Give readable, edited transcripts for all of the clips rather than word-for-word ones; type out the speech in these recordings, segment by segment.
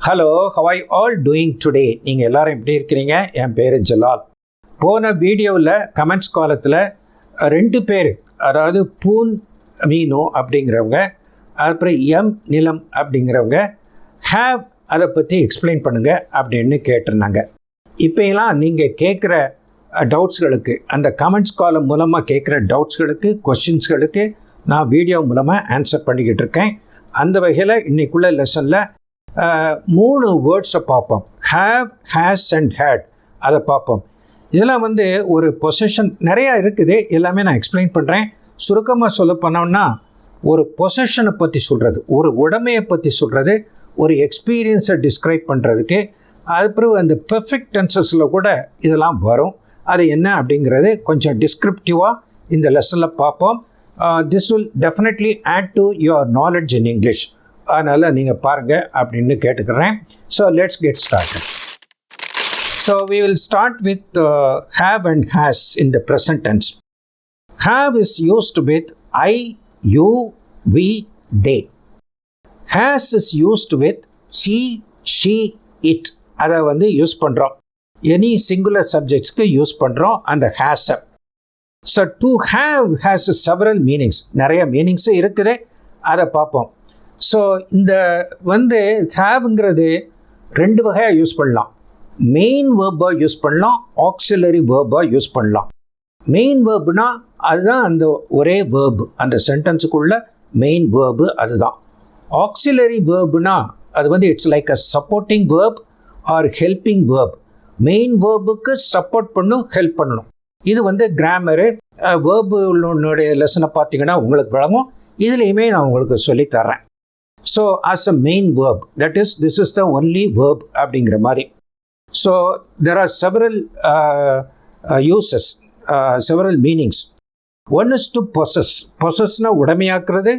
Hello, how are you all doing today? நீங்கள் எல்லாரும் எப்படி இருக்கிறீங்க? என் பேர் ஜலால். போன வீடியோவில் கமெண்ட்ஸ் காலத்தில் 2 பேர், அதாவது பூன் மீனோ அப்படிங்கிறவங்க, அப்புறம் நிலம் அப்படிங்கிறவங்க ஹேவ் அதை பற்றி எக்ஸ்பிளைன் பண்ணுங்கள் அப்படின்னு கேட்டிருந்தாங்க. இப்போலாம் நீங்கள் கேட்குற டவுட்ஸ்களுக்கு, அந்த கமெண்ட்ஸ் காலம் மூலமாக கேட்குற டவுட்ஸ்களுக்கு, கொஷின்ஸ்களுக்கு நான் வீடியோ மூலமாக ஆன்சர் பண்ணிக்கிட்டு இருக்கேன். அந்த வகையில் இன்றைக்குள்ள லெசனில் 3 வேர்ட்ஸை பார்ப்போம். Have, has and had. அதை பார்ப்போம். இதெல்லாம் ஒரு பொசஷன் நிறையா இருக்குது. எல்லாமே நான் எக்ஸ்பிளைன் பண்ணுறேன். சுருக்கமாக சொல்ல போனோம்னா, ஒரு பொசஷனை பற்றி சொல்கிறது, ஒரு உடைமையை பற்றி சொல்கிறது, ஒரு எக்ஸ்பீரியன்ஸை டிஸ்கிரைப் பண்ணுறதுக்கு. அதுக்கப்புறம் அந்த பெர்ஃபெக்ட் டென்சஸில் கூட இதெல்லாம் வரும். அது என்ன அப்படிங்கிறது கொஞ்சம் டிஸ்கிரிப்டிவாக இந்த லெசனில் பார்ப்போம். This will definitely add to your knowledge in English. அதனால் நீங்கள் பாருங்கள் அப்படின்னு கேட்டுக்கிறேன். So let's get started. ஸோ we will start with have and has in the present tense. Have is used with I, you, we, they. Has is used with he, she, it. அதை use பண்ணுறோம். Any singular சப்ஜெக்ட்ஸ்க்கு use பண்ணுறோம் அந்த ஹேஸை. So to have has several meanings. நிறைய meanings இருக்குது, அதை பார்ப்போம். ஸோ இந்த ஹேவுங்கிறது 2 வகையாக யூஸ் பண்ணலாம். மெயின் வேர்பாக யூஸ் பண்ணலாம், ஆக்சிலரி வேர்பாக யூஸ் பண்ணலாம். மெயின் வேர்புனா அதுதான் அந்த ஒரே வேர்பு, அந்த சென்டென்ஸுக்குள்ள மெயின் வேர்பு அதுதான். ஆக்சிலரி வேர்புனா அது it's like a supporting verb or helping verb. Main வேர்புக்கு சப்போர்ட் பண்ணும், ஹெல்ப் பண்ணணும். இது கிராமரு வேர்புடைய லெசனை பார்த்தீங்கன்னா உங்களுக்கு விளங்கும். இதுலேயுமே நான் உங்களுக்கு சொல்லித்தரேன். So as a main verb, that is this is the only verb அப்படிங்கிற மாதிரி. So there are several uses, several meanings. One is to possess. பொசஸ்னால் உடமையாக்குறது.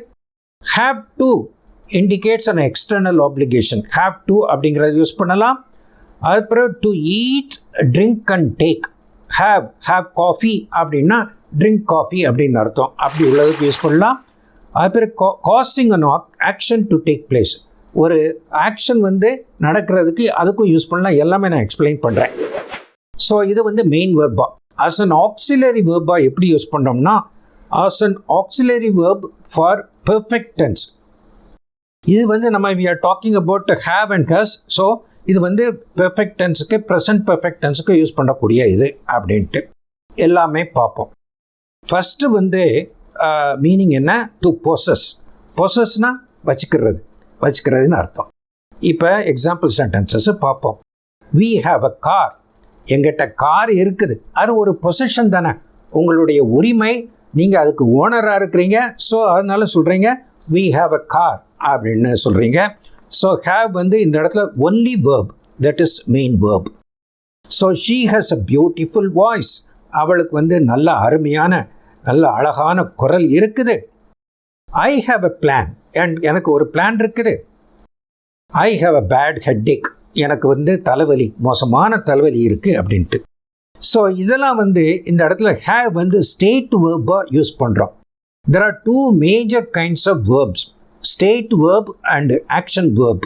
Have to indicates an external obligation. Have to அப்படிங்கிறத use பண்ணலாம். அதுக்கப்புறம் to eat, drink and take. Have coffee அப்படின்னா drink coffee அப்படின்னு அர்த்தம். அப்படி உள்ளதுக்கு யூஸ் பண்ணலாம். அதுக்கப்புறம் causing an action to take place. ஒரு ஆக்ஷன் நடக்கிறதுக்கு அதுக்கும் யூஸ் பண்ணலாம். எல்லாமே நான் எக்ஸ்பிளைன் பண்ணுறேன். ஸோ இது மெயின் வேர்பா. ஆஸ் அன் ஆக்சிலரி வேர்பா எப்படி யூஸ் பண்ணோம்னா, as an auxiliary verb for perfect tense. இது நம்ம we are talking about have and has. So இது பெர்ஃபெக்ட் டென்ஸுக்கு, ப்ரெசன்ட் பெர்ஃபெக்ட் டென்ஸுக்கு யூஸ் பண்ணக்கூடிய இது அப்படின்ட்டு எல்லாமே பார்ப்போம். ஃபஸ்ட்டு மீனிங் என்ன? To possess. பொசஸ்னால் வச்சுக்கிறதுன்னு அர்த்தம். இப்போ எக்ஸாம்பிள் சென்டென்சஸ் பார்ப்போம். We have a car. எங்கிட்ட கார் இருக்குது. அது ஒரு பொசஷன் தானே, உங்களுடைய உரிமை. நீங்கள் அதுக்கு ஓனராக இருக்கிறீங்க. ஸோ அதனால சொல்கிறீங்க வி ஹாவ் அ கார் அப்படின்னு சொல்கிறீங்க. ஸோ ஹேவ் இந்த இடத்துல only verb, that is main verb. So she has a beautiful voice. அவளுக்கு நல்ல அருமையான, நல்ல அழகான குரல் இருக்குது. I have a plan. எனக்கு ஒரு பிளான் இருக்குது. I have a bad headache. எனக்கு தலைவலி, மோசமான தலைவலி இருக்குது அப்படின்ட்டு. ஸோ இதெல்லாம் இந்த இடத்துல ஹேவ் ஸ்டேட் வேர்பாக யூஸ் பண்ணுறோம். There are 2 major kinds of verbs, state verb and action verb.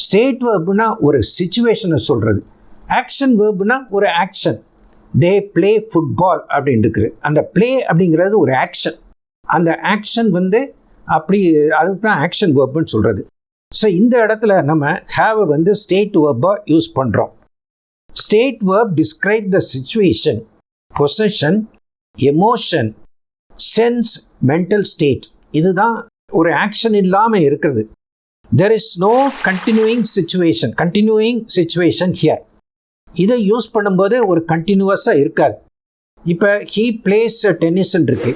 State வேர்புனா ஒரு சிச்சுவேஷனை சொல்கிறது. ஆக்ஷன் வேர்புனா ஒரு ஆக்ஷன். தே பிளே ஃபுட்பால் அப்படின்னு இருக்குது. அந்த பிளே அப்படிங்கிறது ஒரு ஆக்ஷன். அந்த ஆக்ஷன் அப்படி அதுக்கு தான் ஆக்ஷன் வேர்புன்னு சொல்கிறது. ஸோ இந்த இடத்துல நம்ம ஹேவை ஸ்டேட் வேர்பாக யூஸ் பண்ணுறோம். State verb describe the situation, possession, emotion, sense, mental state. இதுதான் ஒரு ஆக்ஷன் இல்லாமல் இருக்கிறது. There is no continuing situation here. இதை யூஸ் பண்ணும்போது ஒரு கண்டினியூவஸாக இருக்காது. இப்போ ஹீ பிளேஸ் டென்னிஸ்ன்னு இருக்கு.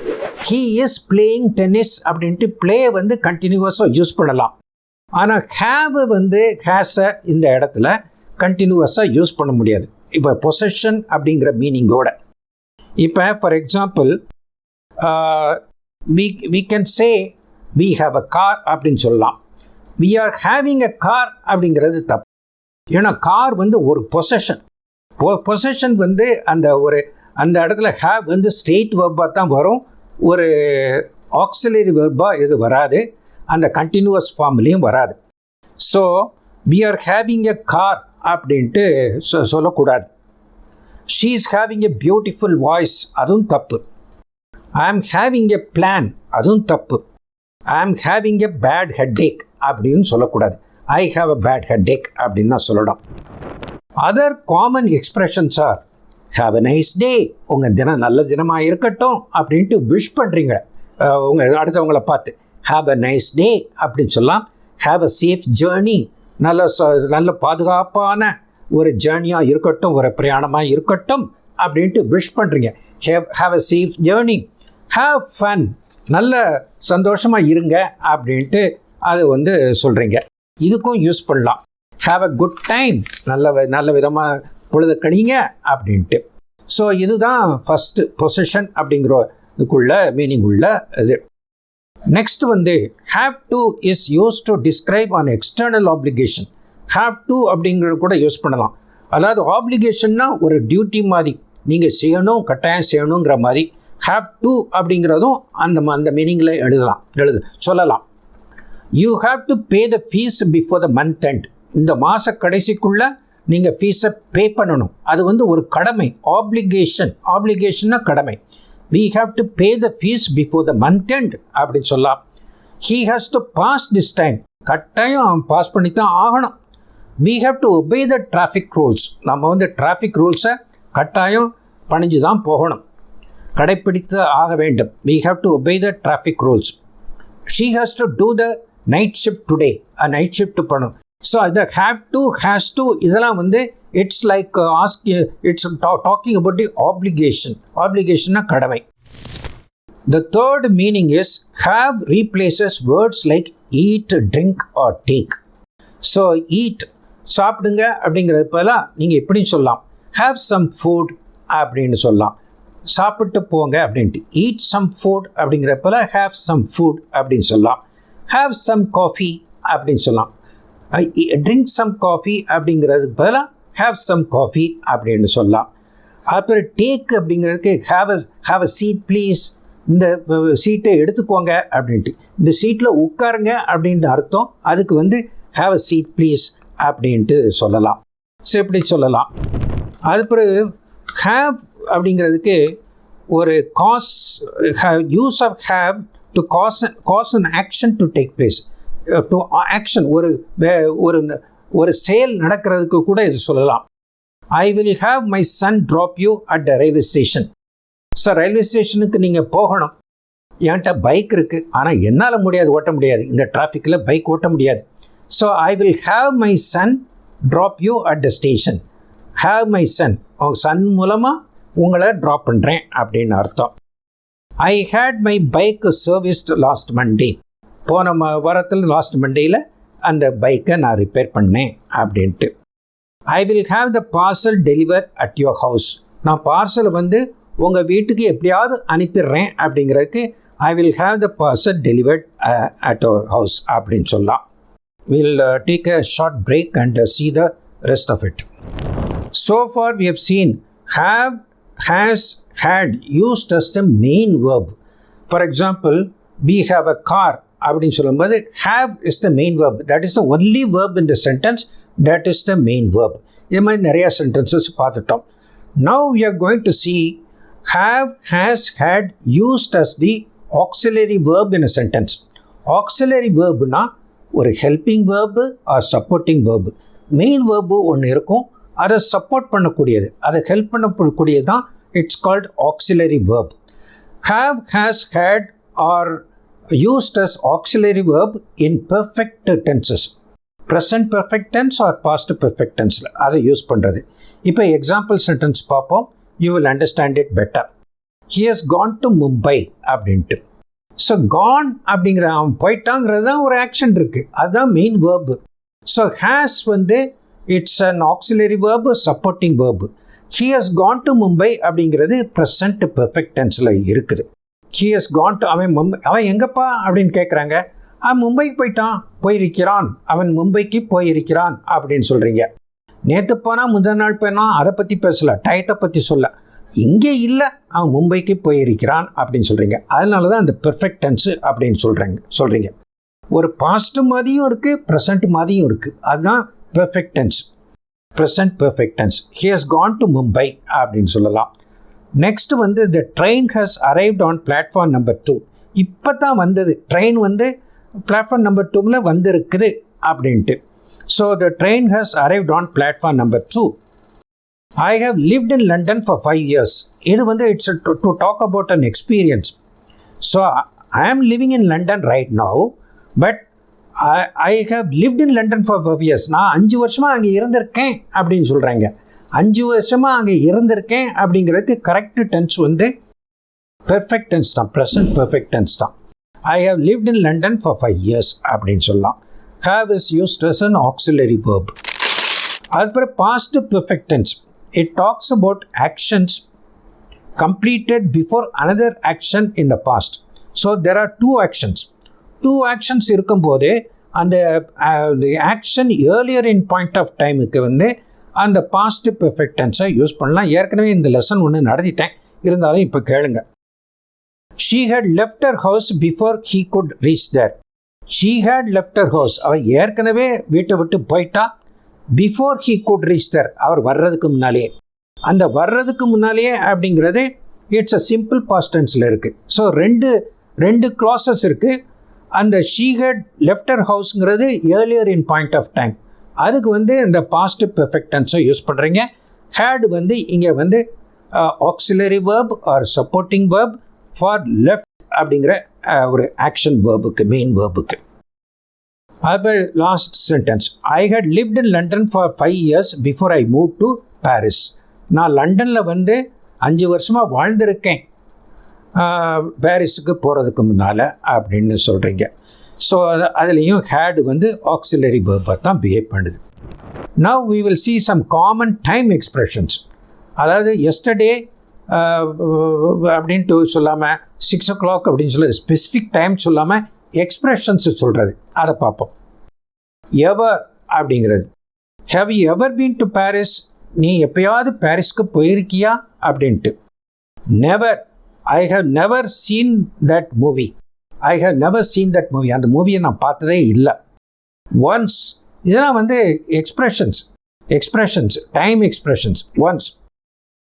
ஹீ இஸ் பிளேயிங் டென்னிஸ் அப்படின்ட்டு பிளே கண்டினியூவஸாக யூஸ் பண்ணலாம். ஆனால் ஹேவ் ஹேஸை இந்த இடத்துல கண்டினியூவஸாக யூஸ் பண்ண முடியாது. இப்போ பொசஷன் அப்படிங்கிற மீனிங்கோட. இப்போ for example we can say we have a car அப்படின்னு சொல்லலாம். we are having a car அப்படிங்கிறது தப்பு. ஏன்னா கார் ஒரு பொசஷன். பொசஷன் அந்த இடத்துல ஹேவ் ஸ்டேட் வேர்பாக தான் வரும். ஒரு ஆக்சிலரி வேர்பாக இது வராது. அந்த கண்டினியூவஸ் ஃபார்ம்லேயும் வராது. So we are having a car அப்படின்ட்டு சொல்லக்கூடாது. she is having a beautiful voice, அதுவும் தப்பு. I am having a plan, அதுவும் தப்பு. I am having a bad headache அப்படின்னு சொல்லக்கூடாது. I have a bad headache அப்படின்னு தான் சொல்லணும். other common expressions are have a nice day, உங்கள் தினம் நல்ல தினமாக இருக்கட்டும் அப்படின்ட்டு விஷ் பண்ணுறீங்க உங்கள் அடுத்தவங்களை பார்த்து. have a nice day அப்படின்னு சொல்லலாம். have a safe journey, நல்ல பாதுகாப்பான ஒரு ஜேர்னியாக இருக்கட்டும், ஒரு பிரயாணமாக இருக்கட்டும் அப்படின்ட்டு விஷ் பண்ணுறீங்க. have a safe journey. have fun, நல்ல சந்தோஷமாக இருங்க அப்படின்ட்டு அது சொல்கிறீங்க. இதுக்கும் யூஸ் பண்ணலாம். have a good time, நல்ல விதமாக பொழுது கழிங்க அப்படின்ட்டு. ஸோ இதுதான் ஃபஸ்ட்டு பொசிஷன் அப்படிங்கிற இதுக்குள்ள மீனிங் உள்ள இது. Next have to is used to describe an external obligation. have to அப்படிங்கிறது கூட யூஸ் பண்ணலாம். அதாவது ஆப்ளிகேஷன்னா ஒரு டியூட்டி மாதிரி, நீங்கள் செய்யணும், கட்டாயம் செய்யணுங்கிற மாதிரி. have to அப்படிங்கிறதும் அந்த மீனிங்கில் சொல்லலாம். you have to pay the fees before the month end. இந்த மாத கடைசிக்குள்ளே நீங்கள் ஃபீஸை பே பண்ணணும். அது ஒரு கடமை, ஆப்ளிகேஷன்னா கடமை. we have to pay the fees before the month end அப்படின்னு சொல்லலாம். he has to pass this time, கட்டாயம் பாஸ் பண்ணி தான் ஆகணும். we have to obey the traffic rules, நம்ம டிராஃபிக் ரூல்ஸை கட்டாயம் பணிஞ்சு தான் போகணும், கடைப்பிடித்து ஆக வேண்டும். we have to obey the traffic rules. she has to do the night shift today, night shift பண்ணணும். ஸோ இந்த have to, has to இதெல்லாம் it's like it's talking about the ஆப்ளிகேஷன்னா கடமை. The third meaning is have replaces words like eat, drink or take. So eat, சாப்பிடுங்க அப்படிங்கிறது பதிலாக நீங்கள் எப்படின்னு சொல்லலாம், have some food அப்படின்னு சொல்லலாம். சாப்பிட்டு போங்க அப்படின்ட்டு eat some food அப்படிங்கிறப்பல have some food அப்படின்னு சொல்லலாம். have some coffee அப்படின்னு சொல்லலாம். drink some coffee அப்படிங்கிறதுக்கு பதிலாக have some coffee அப்படின்னு சொல்லலாம். அப்புறம் take அப்படிங்கிறதுக்கு have a seat please, இந்த சீட்டை எடுத்துக்கோங்க அப்படின்ட்டு, இந்த சீட்டில் உட்காருங்க அப்படின்ற அர்த்தம். அதுக்கு have a seat please அப்படின்ட்டு சொல்லலாம். ஸோ இப்படி சொல்லலாம். அது பிறகு have அப்படிங்கிறதுக்கு ஒரு use of have to cause an action to take place, to action, ஒரு செயல் நடக்கிறதுக்கு கூட இது சொல்லலாம். I will have my son drop you at the railway station. So railway ஸ்டேஷனுக்கு நீங்கள் போகணும், என்கிட்ட பைக் இருக்குது, ஆனால் என்னால் ஓட்ட முடியாது, இந்த டிராஃபிக்கில் பைக் ஓட்ட முடியாது. So I will have my son drop you at the station. have my son, உங்கள் சன் மூலமாக உங்களை ட்ராப் பண்ணுறேன் அப்படின்னு அர்த்தம். I had my bike serviced last Monday. போன வாரத்தில் லாஸ்ட் மண்டேயில் அந்த பைக்கை நான் ரிப்பேர் பண்ணேன் அப்படின்ட்டு. I will have the parcel delivered at your house. நான் பார்சலை உங்கள் வீட்டுக்கு எப்படியாவது அனுப்பிடுறேன் அப்படிங்கிறதுக்கு I will have the parcel delivered at our house அப்படின்னு சொல்லலாம். We'll take a short break and see the rest of it. So far we have seen have, has, had used as the main verb. For example, we have a car அப்படின்னு சொல்லும்போது have is the main verb. That is the only verb in the sentence. That is the main verb. இது மாதிரி நிறையா sentences பார்த்துட்டோம். Now we are going to see have, has, had used as the auxiliary verb in a sentence. Auxiliary verbனா ஒரு helping verb or supporting verb. Main verb ஒன்று இருக்கும், அதை support பண்ணக்கூடியது, அதை ஹெல்ப் பண்ணக்கூடியது தான் it's called auxiliary verb. Have, has, had are used as auxiliary verb in perfect tenses. Present perfect tense or past perfect tense அதை use பண்ணுறது. இப்போ எக்ஸாம்பிள் சென்டென்ஸ் பார்ப்போம், you will understand it better. He has gone to Mumbai அப்படின்ட்டு. So gone அப்படிங்கிற அவன் போயிட்டாங்கிறது தான் ஒரு action இருக்குது, அதுதான் main verb. So has it's an auxiliary verb, supporting verb. He has gone to Mumbai அப்படிங்கிறது present perfect tenseல இருக்குது. He has gone to, அவன் எங்கப்பா அப்படின்னு கேட்குறாங்க, அவன் மும்பைக்கு போயிருக்கிறான், அவன் மும்பைக்கு போயிருக்கிறான் அப்படின்னு சொல்கிறீங்க. நேற்று போனால் முதல் நாள் போனால் அதை பற்றி பேசலை, டயத்தை பற்றி சொல்ல, இங்கே இல்லை, அவன் மும்பைக்கு போயிருக்கிறான் அப்படின்னு சொல்கிறீங்க. அதனால தான் அந்த பெர்ஃபெக்ட் டென்ஸு அப்படின்னு சொல்கிறீங்க. ஒரு பாஸ்ட் மாதிரியும் இருக்குது, ப்ரெசண்ட் மாதிரியும் இருக்குது, அதுதான் perfect tense. Present perfect tense. He has gone to Mumbai அப்படின்னு சொல்லலாம். நெக்ஸ்ட் வந்து the train has arrived on platform number 2. இப்போ தான் வந்தது ட்ரெயின் வந்து பிளாட்ஃபார்ம் நம்பர் 2ல வந்திருக்குது அப்படின்ட்டு. So the train has arrived on platform number 2. I have lived in London for 5 years. இது வந்து it's to talk about an experience. So I am living in London right now, but I have lived in London for 5 years. நான் 5 வருஷமாக அங்கே இருந்திருக்கேன் அப்படின்னு சொல்கிறாங்க. 5 வருஷமாக அங்கே இருந்திருக்கேன் அப்படிங்கிறதுக்கு கரெக்ட் டென்ஸ் வந்து பெர்ஃபெக்ட் டென்ஸ் தான், ப்ரெசன்ட் பெர்ஃபெக்ட் டென்ஸ் தான். I have lived in London for 5 years அப்படின்னு சொல்லலாம். Have is used as an auxiliary verb. அதுக்கப்புறம் past perfect tense. It talks about actions completed before another action in the past. So there are two actions. Two actions இருக்கும்போது அந்த action earlier in point of டைமுக்கு வந்து அந்த past perfect டென்ஸை use பண்ணலாம். ஏற்கனவே இந்த லெசன் ஒன்று நடத்திட்டேன், இருந்தாலும் இப்போ கேளுங்க. She had left her house before he could reach there. She had left her house. அவர் ஏற்கனவே வீட்டை விட்டு போயிட்டா. Before he could reach there. அவர் வர்றதுக்கு முன்னாலேயே. அந்த வர்றதுக்கு முன்னாலேயே அப்படிங்கிறது இட்ஸ் அ சிம்பிள் பாஸ்ட் டென்ஸில் இருக்குது. ஸோ ரெண்டு க்ளாஸஸ் இருக்குது. அந்த she had left her ஹவுஸ்ங்கிறது earlier in point of time. அதுக்கு வந்து இந்த பாஸ்ட் பெர்ஃபெக்ட் டென்ஸை யூஸ் பண்ணுறீங்க. ஹேட் வந்து இங்கே வந்து auxiliary verb or supporting verb for left அப்படிங்கிற ஒரு ஆக்ஷன் வேர்புக்கு, மெயின் வேர்புக்கு. அப்புறம் last sentence. I had lived in London for 5 years before I move to Paris. நான் லண்டனில் வந்து 5 வருஷமாக வாழ்ந்திருக்கேன் பாரிஸுக்கு போகிறதுக்கு முன்னால் அப்படின்னு சொல்கிறீங்க. ஸோ அதுலேயும் ஹேடு வந்து ஆக்சிலரி வேர்பாக தான் பிஹேவ் பண்ணுது. Now we will see some common time expressions. அதாவது எஸ்டர்டே அப்படின்ட்டு சொல்லாமல் 6 o'clock அப்படின்னு சொல்லி ஸ்பெசிஃபிக் டைம் சொல்லாமல் எக்ஸ்ப்ரெஷன்ஸ் சொல்கிறது, அதை பார்ப்போம். எவர் அப்படிங்கிறது. Have you ever been to Paris? நீ எப்பயாவது பாரிஸ்க்கு போயிருக்கியா அப்படின்ட்டு. Never. I have never seen that movie. I have never seen that movie. அந்த மூவியை நான் பார்த்ததே இல்லை. ஒன்ஸ். இதெல்லாம் வந்து expressions time expressions. Once.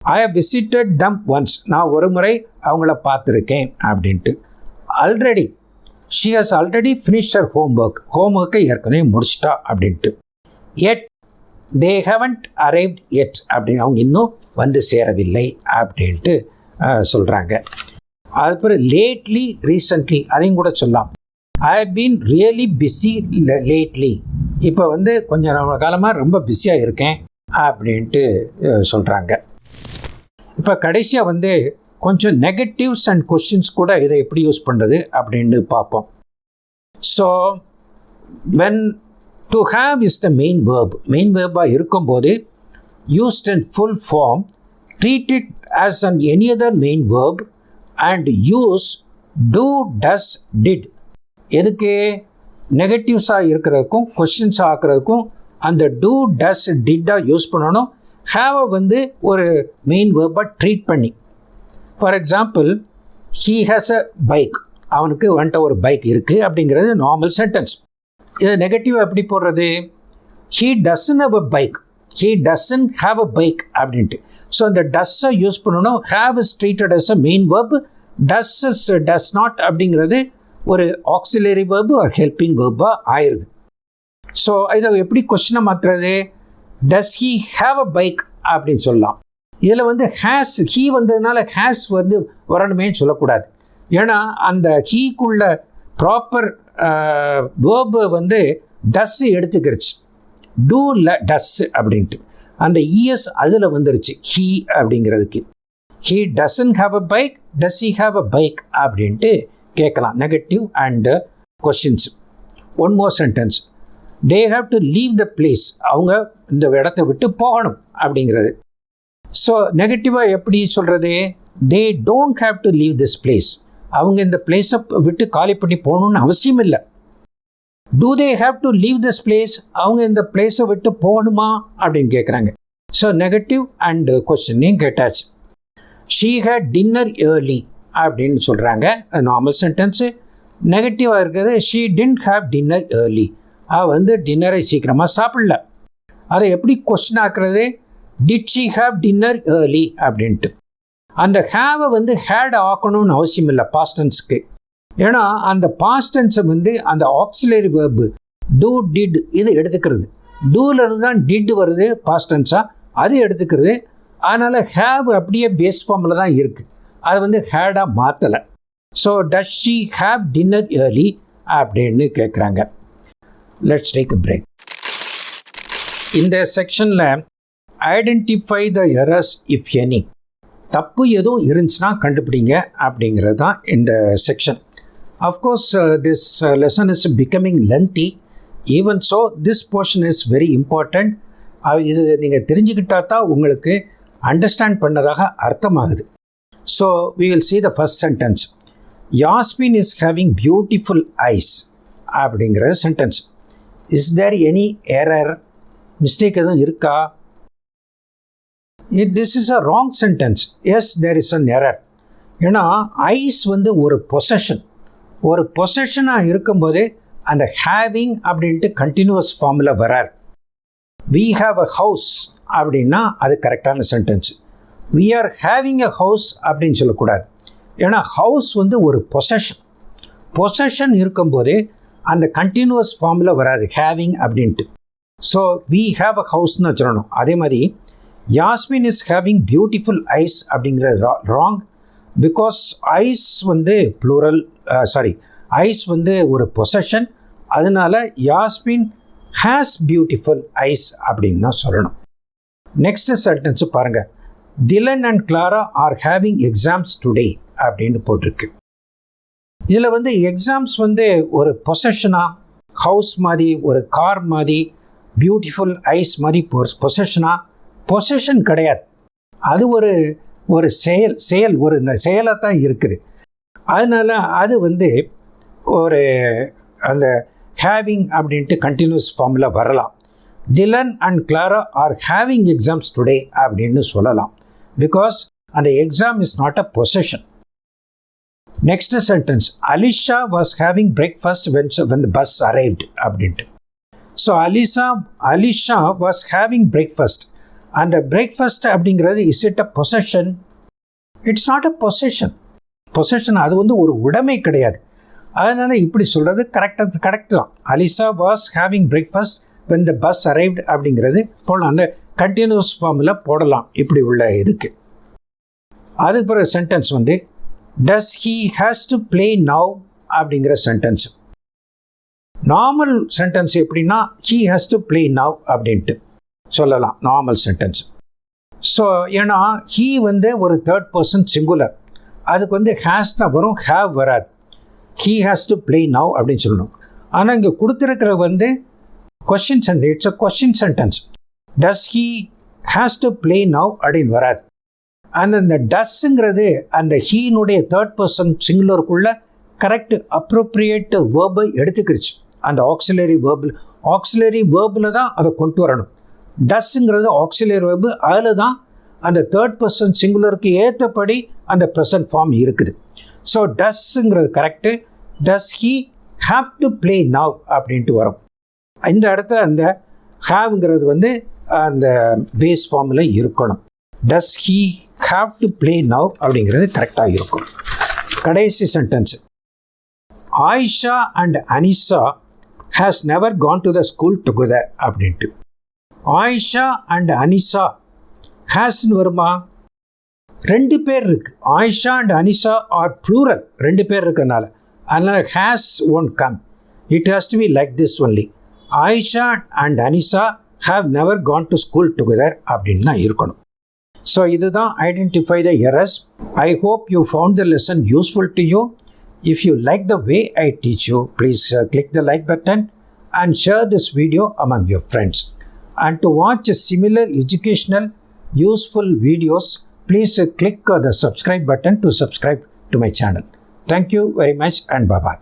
I have visited them once. நான் ஒரு முறை அவங்கள பார்த்துருக்கேன் அப்படின்ட்டு. Already. She has already finish her ஹோம்ஒர்க்கை ஏற்கனவே முடிச்சிட்டா அப்படின்ட்டு. எட். தே ஹவன்ட் அரைவ்ட் எட் அப்படின்னு, அவங்க இன்னும் வந்து சேரவில்லை அப்படின்ட்டு சொல்கிறாங்க. அதுக்கப்புறம் லேட்லி, ரீசன்ட்லி அதையும் கூட சொல்லலாம். I have been really busy lately. இப்போ வந்து கொஞ்சம் காலமாக ரொம்ப பிஸியாக இருக்கேன் அப்படின்ட்டு சொல்கிறாங்க. இப்போ கடைசியாக வந்து கொஞ்சம் நெகட்டிவ்ஸ் அண்ட் கொஷின்ஸ் கூட இதை எப்படி யூஸ் பண்ணுறது அப்படின்னு பார்ப்போம். So when to have is the main verb. Main வேர்பாக இருக்கும்போது used in full form, treat it as an any other main verb and use do, does, did. எதுக்கு? நெகட்டிவ்ஸாக இருக்கிறதுக்கும் கொஷின்ஸ் ஆக்குறதுக்கும் அந்த டூ, டஸ், டிட்டாக யூஸ் பண்ணணும். ஹாவை வந்து ஒரு மெயின் வேர்பாக ட்ரீட் பண்ணி. For example, he has a bike. அவனுக்கு வந்துட்ட ஒரு பைக் இருக்குது அப்படிங்கிறது நார்மல் சென்டென்ஸ். இது நெகட்டிவ் எப்படி போடுறது? He doesn't have a bike. He doesn't have a bike அப்படின்ட்டு. ஸோ அந்த டஸ்ஸை யூஸ் பண்ணணும். Have is treated as a main verb. Does is does not அப்படிங்கிறது ஒரு ஆக்சிலரி வேர்பு ஒரு ஹெல்பிங் வேர்பாக ஆயிடுது. ஸோ இதை எப்படி கொஸ்டினை மாற்றுறது? Does he have a bike அப்படின்னு சொல்லலாம். இதில் வந்து ஹேஸ், ஹீ வந்ததுனால ஹேஸ் வந்து வரணுமேன்னு சொல்லக்கூடாது. ஏன்னா அந்த ஹீக்குள்ள ப்ராப்பர் வேர்பு வந்து டஸ் எடுத்துக்கிடுச்சு. டூ டஸ் அப்படின்ட்டு அந்த இஎஸ் அதில் வந்துருச்சு ஹீ அப்படிங்கிறதுக்கு. He doesn't have a bike, does he have a bike அப்படின்ட்டு கேட்கலாம். Negative and questions. One more sentence. They have to leave the place. அவங்க இந்த இடத்த விட்டு போகணும் அப்படிங்கிறது. ஸோ நெகட்டிவாக எப்படி சொல்கிறது? They don't have to leave this place. அவங்க இந்த பிளேஸை விட்டு காலி பண்ணி போகணுன்னு அவசியம் இல்லை. Do they have to leave this place? அவங்க இந்த பிளேஸை விட்டு போகணுமா அப்படின்னு கேட்குறாங்க. ஸோ நெகட்டிவ் அண்டு கொஸ்டினையும் கேட்டாச்சு. ஷீ ஹேட் டின்னர் ஏர்லி அப்படின்னு சொல்கிறாங்க. Normal sentence. நெகட்டிவாக இருக்கிறது she didn't have dinner early. அவள் வந்து டின்னரை சீக்கிரமாக சாப்பிடல. அதை எப்படி கொஸ்டின் ஆக்குறது? Did she have dinner early அப்படின்ட்டு. அந்த ஹேவை வந்து ஹேட் ஆக்கணும்னு அவசியம் இல்லை பாஸ்ட் டென்ஸ்க்கு. ஏன்னா அந்த பாஸ்ட் டென்ஸை வந்து அந்த ஆக்சிலரி வேர்பு டூ டிட் இது எடுத்துக்கிறது. டூலேருந்து தான் டிட் வருது பாஸ்ட் டென்ஸாக, அது எடுத்துக்கிறது. அதனால் ஹேவ் அப்படியே பேஸ் ஃபார்மில் தான் இருக்குது, அது வந்து ஹேடாக மாற்றலை. So does she have dinner early அப்படின்னு கேட்குறாங்க. Let's take a break. இந்த செக்ஷனில் identify the errors if any, தப்பு எதுவும் இருந்துச்சுன்னா கண்டுபிடிங்க அப்படிங்கிறது தான் இந்த section. Of course this lesson is becoming lengthy, even so this portion is very important. இது நீங்கள் தெரிஞ்சுக்கிட்டா தான் உங்களுக்கு அண்டர்ஸ்டாண்ட் பண்ணதாக அர்த்தமாகுது. So we will see the first sentence. Yasmin is having beautiful eyes அப்படிங்கிற sentence. Is there any error, mistake எதுவும் இருக்கா? This is a wrong sentence. Yes, there is an error. ஏன்னா ஐஸ் வந்து ஒரு பொசஷன். ஒரு பொசஷனாக இருக்கும்போது அந்த ஹேவிங் அப்படின்ட்டு கண்டினியூஸ் ஃபார்மில் வரார். வி ஹாவ் அ ஹவுஸ் அப்படின்னா அது கரெக்டான sentence. We are having a house அப்படின்னு சொல்லக்கூடாது. ஏன்னா ஹவுஸ் வந்து ஒரு பொசஷன். பொசஷன் இருக்கும்போது அந்த கண்டினியூஸ் ஃபார்மில் வராது ஹேவிங் அப்படின்ட்டு. ஸோ வி ஹாவ் அ ஹவுஸ்ன்னு சொல்லணும். அதே மாதிரி Yasmin is having beautiful ice அப்படிங்கிறது ராங். பிகாஸ் ஐஸ் வந்து ப்ளூரல், ஐஸ் வந்து ஒரு பொசஷன். அதனால யாஸ்மின் ஹேஸ் பியூட்டிஃபுல் ஐஸ் அப்படின்னு தான் சொல்லணும். நெக்ஸ்ட் சென்டென்ஸு பாருங்கள். Dhillon and Clara are having exams today அப்படின்னு போட்டிருக்கு. இதில் வந்து எக்ஸாம்ஸ் வந்து ஒரு பொசஷனாக, ஹவுஸ் மாதிரி, ஒரு கார் மாதிரி, பியூட்டிஃபுல் ஐஸ் மாதிரி பொசஷனாக? பொசஷன் கிடையாது, அது ஒரு செயல் ஒரு செயலாக தான் இருக்குது. அதனால் அது வந்து ஒரு அந்த ஹேவிங் அப்படின்ட்டு கண்டினியூஸ் ஃபார்மில் வரலாம். Dhillon and Clara are having exams today அப்படின்னு சொல்லலாம். பிகாஸ் அந்த exam is not a possession. Next sentence. Alisha was having breakfast when the bus arrived அப்படின்ட்டு. So Alisha was having breakfast. அந்த பிரேக்ஃபாஸ்ட் அப்படிங்கிறது is it a possession? It's not a possession. Possession அது வந்து ஒரு உடைமை கிடையாது. அதனால் இப்படி சொல்கிறது கரெக்ட் தான். Alisha was having breakfast when the bus arrived அப்படிங்கிறது போடலாம், அந்த கண்டினியூஸ் ஃபார்மில் போடலாம் இப்படி உள்ள இதுக்கு. அதுக்கு பிறகு சென்டென்ஸ் வந்து does he has to play now அப்படிங்கிற சென்டென்ஸ். நார்மல் சென்டென்ஸ் எப்படின்னா he has to play now அப்படின்ட்டு சொல்லலாம் நார்மல் சென்டென்ஸ். ஸோ ஏன்னா ஹீ வந்து ஒரு தேர்ட் பர்சன் சிங்குலர், அதுக்கு வந்து ஹேஸ் தான் வரும், ஹேவ் வராது. He has to play now அப்படின்னு சொல்லணும். ஆனால் இங்கே கொடுத்துருக்கிற வந்து question sentence, it's a question sentence. Does he has to play now அப்படின்னு வராது. அந்த டஸ்ங்கிறது அந்த ஹீனுடைய தேர்ட் பர்சன் சிங்குலருக்குள்ள கரெக்ட் அப்ரோப்ரியேட் வேர்பை எடுத்துக்கிடுச்சு. அந்த ஆக்சிலரி வேர்பில் தான் அதை கொண்டு வரணும். டஸ்ங்கிறது ஆக்சிலரி வேர்பு, அதில் தான் அந்த தேர்ட் பர்சன் சிங்குலருக்கு ஏற்றபடி அந்த ப்ரெசன்ட் ஃபார்ம் இருக்குது. ஸோ டஸ்ங்கிறது correct. Does he have to play now அப்படின்ட்டு வரும். இந்த இடத்துல அந்த ஹாவ்ங்கிறது வந்து அந்த பேஸ் ஃபார்மில் இருக்கணும். Does he have to play now அப்படிங்கிறது கரெக்டாக இருக்கும். கடைசி sentence. Ayesha and Anisha has never gone to the school together அப்படின்ட்டு. ஆயிஷா அண்ட் அனிஷா ஹேஸ்ன்னு வருமா? ரெண்டு பேர் இருக்குது. Ayesha and Anisha are plural, ரெண்டு பேர் இருக்கிறதுனால. அதனால் has won't come, it has to be like this only. Ayesha and Anisha have never gone to school together அப்படின்னு தான் இருக்கணும். ஸோ இதுதான் identify the errors. I hope you found the lesson useful to you. If you like the way I teach you, please click the like button and share this video among your friends. And to watch similar educational, useful videos, please click the subscribe button to subscribe to my channel. Thank you very much and bye-bye.